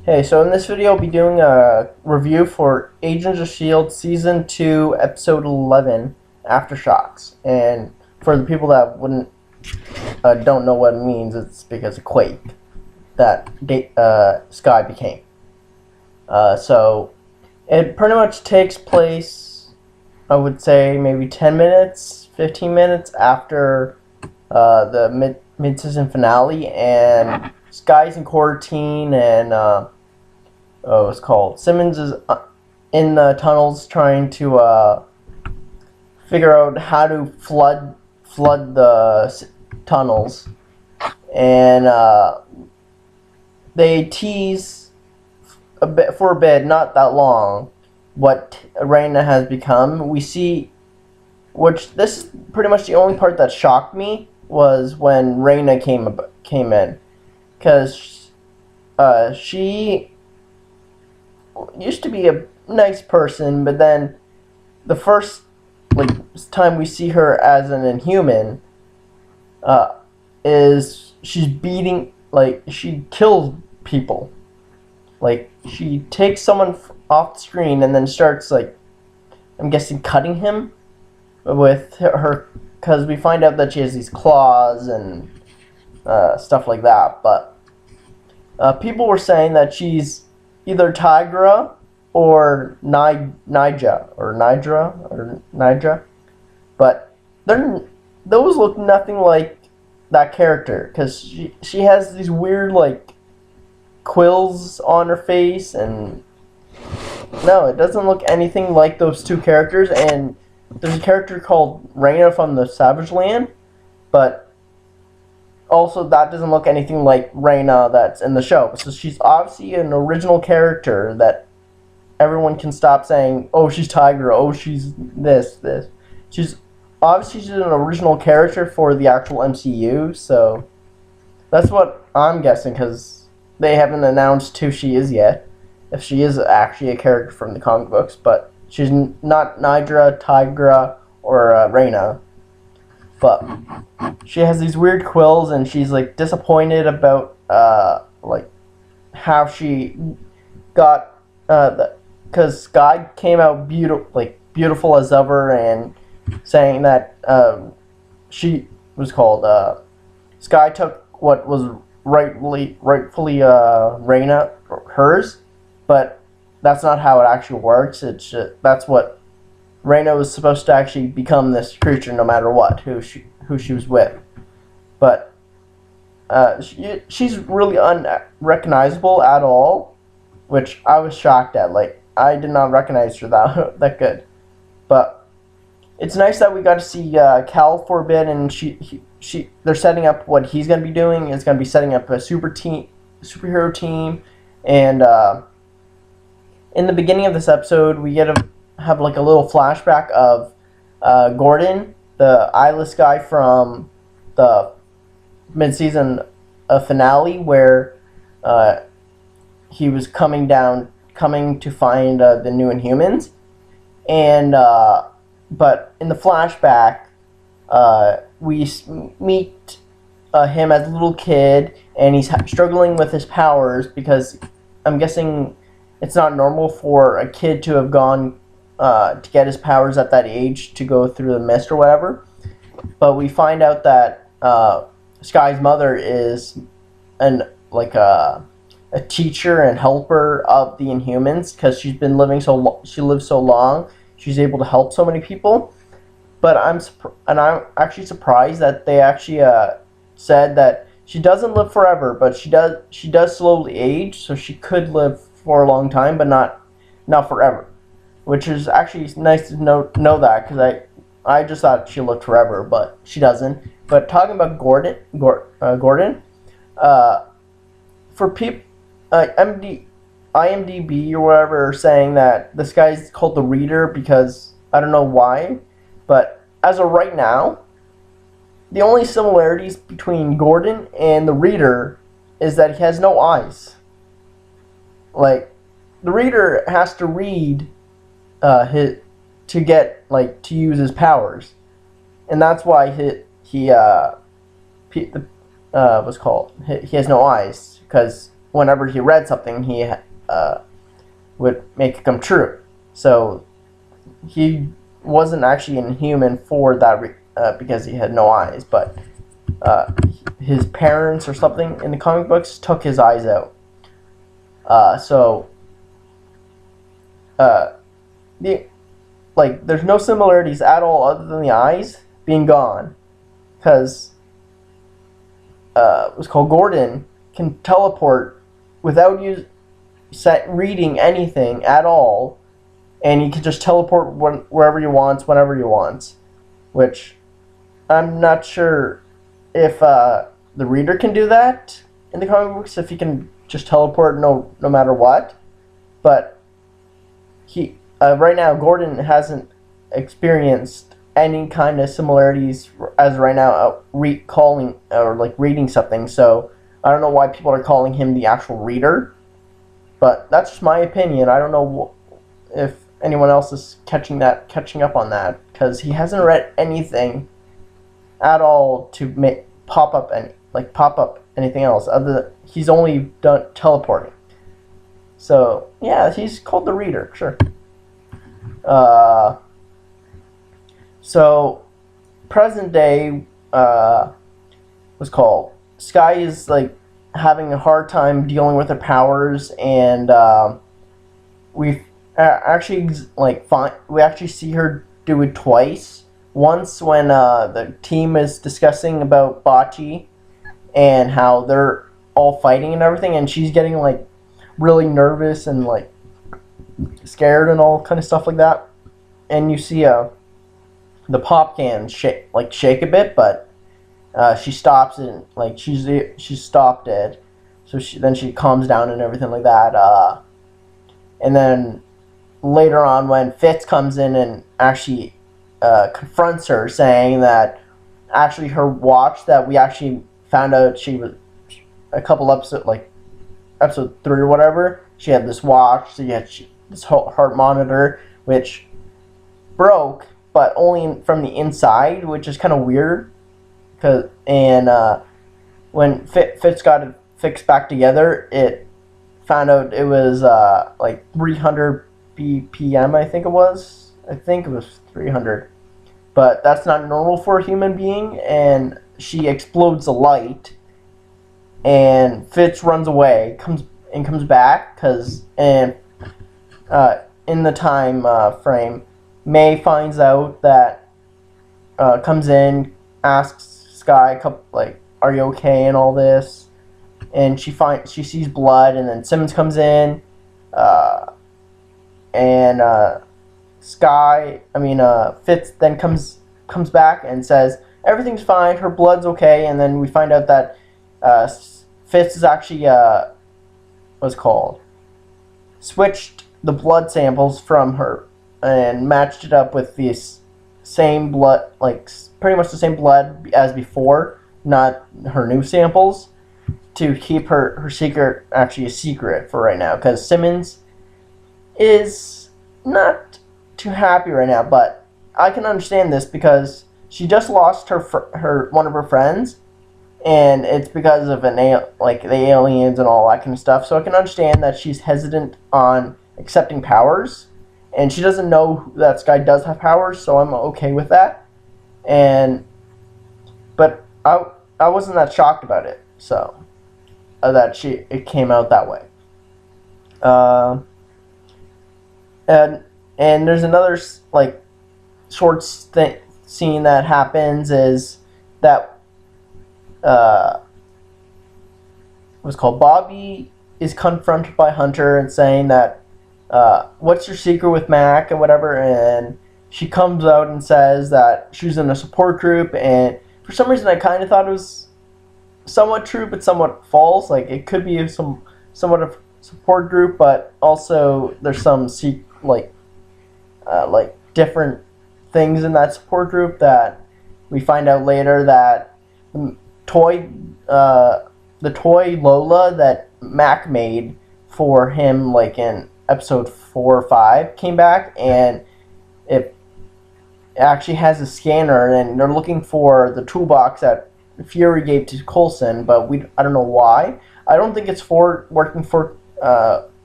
Hey, so in this video I'll be doing a review for Agents of S.H.I.E.L.D. Season 2, Episode 11, Aftershocks. And for the people that don't know what it means, it's because of Quake that Sky became. So it pretty much takes place, I would say, maybe 10 minutes, 15 minutes after the mid-season finale, and Sky's in quarantine, and what's called Simmons is in the tunnels trying to figure out how to flood the tunnels, and they tease for a bit, not that long, what Reina has become. We see, which this is pretty much the only part that shocked me, was when Reina came in, because she used to be a nice person, but then the first time we see her as an Inhuman is she's beating, she kills people. She takes someone off the screen and then starts, I'm guessing, cutting him with her, because we find out that she has these claws and stuff like that. But people were saying that she's either Tigra or Nidra, but those look nothing like that character, because she has these weird quills on her face, and no, it doesn't look anything like those two characters. And there's a character called Reina from the Savage Land, but also that doesn't look anything like Reina that's in the show. So she's obviously an original character that everyone can stop saying, oh, she's Tigra, oh, she's this. She's an original character for the actual MCU, so that's what I'm guessing, because they haven't announced who she is yet, if she is actually a character from the comic books. But she's not Nidra, Tigra, or Reina. But she has these weird quills, and she's disappointed about how she got because Sky came out beautiful as ever, and saying that she was called Sky took what was rightfully Reina, hers, but that's not how it actually works. It's just, that's what Reina was supposed to actually become, this creature, no matter what, who she was with. But she's really unrecognizable at all, which I was shocked at. I did not recognize her that good. But it's nice that we got to see Cal for a bit, and they're setting up what he's going to be doing. It's going to be setting up a superhero team, and in the beginning of this episode, we get have a little flashback of Gordon, the eyeless guy from the mid-season finale, where he was coming to find the new Inhumans, and but in the flashback, we meet him as a little kid, and he's struggling with his powers, because I'm guessing it's not normal for a kid to have gone to get his powers at that age, to go through the mist or whatever. But we find out that Sky's mother is a teacher and helper of the Inhumans, because she's been living she lived so long, she's able to help so many people. But I'm actually surprised that they actually said that she doesn't live forever, but she does slowly age, so she could live for a long time, but not forever. Which is actually nice to know that, because I just thought she lived forever, but she doesn't. But talking about Gordon, for people, IMDb or whatever are saying that this guy's called the Reader, because I don't know why, but as of right now, the only similarities between Gordon and the Reader is that he has no eyes. The Reader has to read to get to use his powers, and that's why he has no eyes, because whenever he read something, he would make it come true. So he wasn't actually inhuman for that because he had no eyes, but his parents or something in the comic books took his eyes out. So there's no similarities at all other than the eyes being gone, because what's called Gordon can teleport without reading anything at all, and he can just teleport wherever he wants, whenever he wants, which I'm not sure if the reader can do that in the comic books, if he can just teleport no matter what. But he right now, Gordon hasn't experienced any kind of similarities as right now calling or like reading something. So I don't know why people are calling him the actual reader, but that's just my opinion. I don't know if anyone else is catching up on that, because he hasn't read anything at all to pop up anything else other than he's only done teleporting. So yeah, he's called the reader, sure. So present day was called Sky is like having a hard time dealing with her powers, and we actually we actually see her do it twice. Once when the team is discussing about Bocce and how they're all fighting and everything, and she's getting like really nervous and like scared and all kind of stuff like that, and you see the pop can shake a bit, but she stops it, like she stopped it, so she calms down and everything like that, and then later on when Fitz comes in and actually confronts her, saying that actually her watch that we actually found out she was a couple episodes, like episode 3 or whatever, she had this watch, so this heart monitor, which broke, but only from the inside, which is kind of weird. When Fitz got it fixed back together, it found out it was like 300 BPM, I think it was 300, but that's not normal for a human being, and she explodes a light, and Fitz runs away, comes back, in the time frame, May finds out that, comes in, asks Sky, like, are you okay and all this, and she sees blood, and then Simmons comes in, and Fitz then comes back and says everything's fine, her blood's okay, and then we find out that Fitz is actually switched the blood samples from her and matched it up with this same blood, like pretty much the same blood as before, not her new samples, to keep her secret actually a secret for right now, because Simmons is not too happy right now. But I can understand this because she just lost her one of her friends, and it's because of the aliens and all that kind of stuff. So I can understand that she's hesitant on accepting powers, and she doesn't know that Sky does have powers, so I'm okay with that. But I wasn't that shocked about it, so that it came out that way. And there's another short scene that happens, is that what's called Bobby is confronted by Hunter and saying that what's your secret with Mac and whatever, and she comes out and says that she was in a support group, and for some reason I kind of thought it was somewhat true but somewhat false. Like, it could be somewhat of support group, but also there's some different things in that support group that we find out later, that the toy Lola that Mac made for him, like in episode 4 or 5, came back, and it actually has a scanner, and they're looking for the toolbox that Fury gave to Coulson, but I don't know why. I don't think it's for working for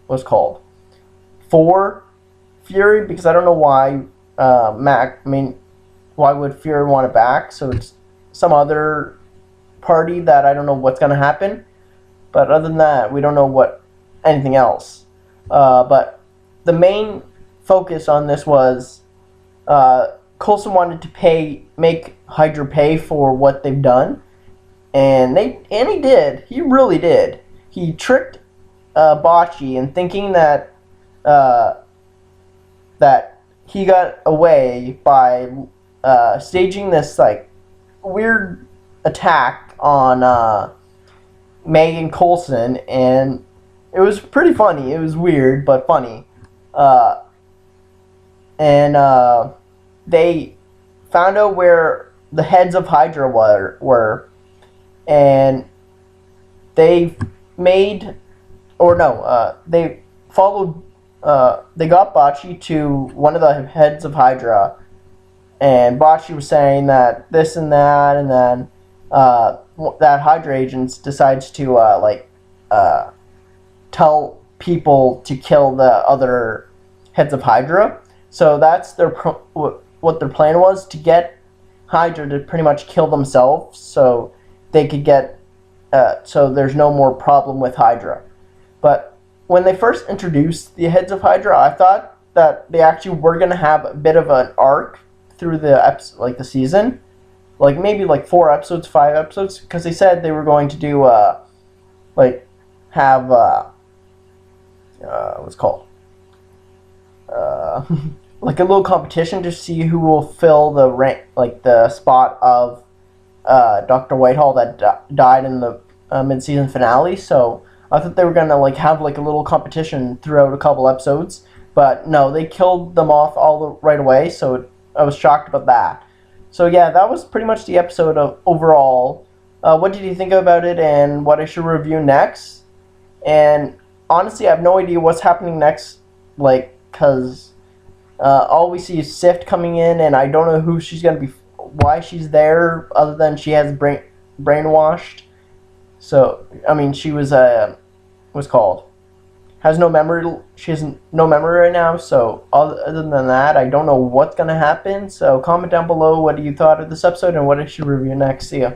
what's called for Fury, because I don't know why Mac. I mean, why would Fury want it back? So it's some other party that I don't know what's gonna happen. But other than that, we don't know what anything else. But the main focus on this was Coulson wanted to make Hydra pay for what they've done, and he did. He really did. He tricked Bocce in thinking that that he got away by staging this like weird attack on Meg and Coulson, and it was pretty funny. It was weird but funny, and they found out where the heads of Hydra were, and they made, or no, they followed. They got Bocce to one of the heads of Hydra, and Bocce was saying that this and that, and then that Hydra agents decides to tell people to kill the other heads of Hydra. So that's what their plan was, to get Hydra to pretty much kill themselves, so they could get so there's no more problem with Hydra. But when they first introduced the heads of Hydra, I thought that they actually were gonna have a bit of an arc through the season, like maybe like 4 episodes, 5 episodes, because they said they were going to do have what's it called like a little competition to see who will fill the the spot of Dr. Whitehall that died in the mid-season finale. So I thought they were gonna have a little competition throughout a couple episodes, but no, they killed them off right away. So I was shocked about that. So yeah, that was pretty much the episode overall. What did you think about it, and what I should review next? And honestly, I have no idea what's happening next, because all we see is Sif coming in, and I don't know who she's gonna be, why she's there, other than she has brainwashed. So I mean, she was what's called has no memory. She has no memory right now. So other than that, I don't know what's gonna happen. So comment down below what you thought of this episode and what I should review next. See ya.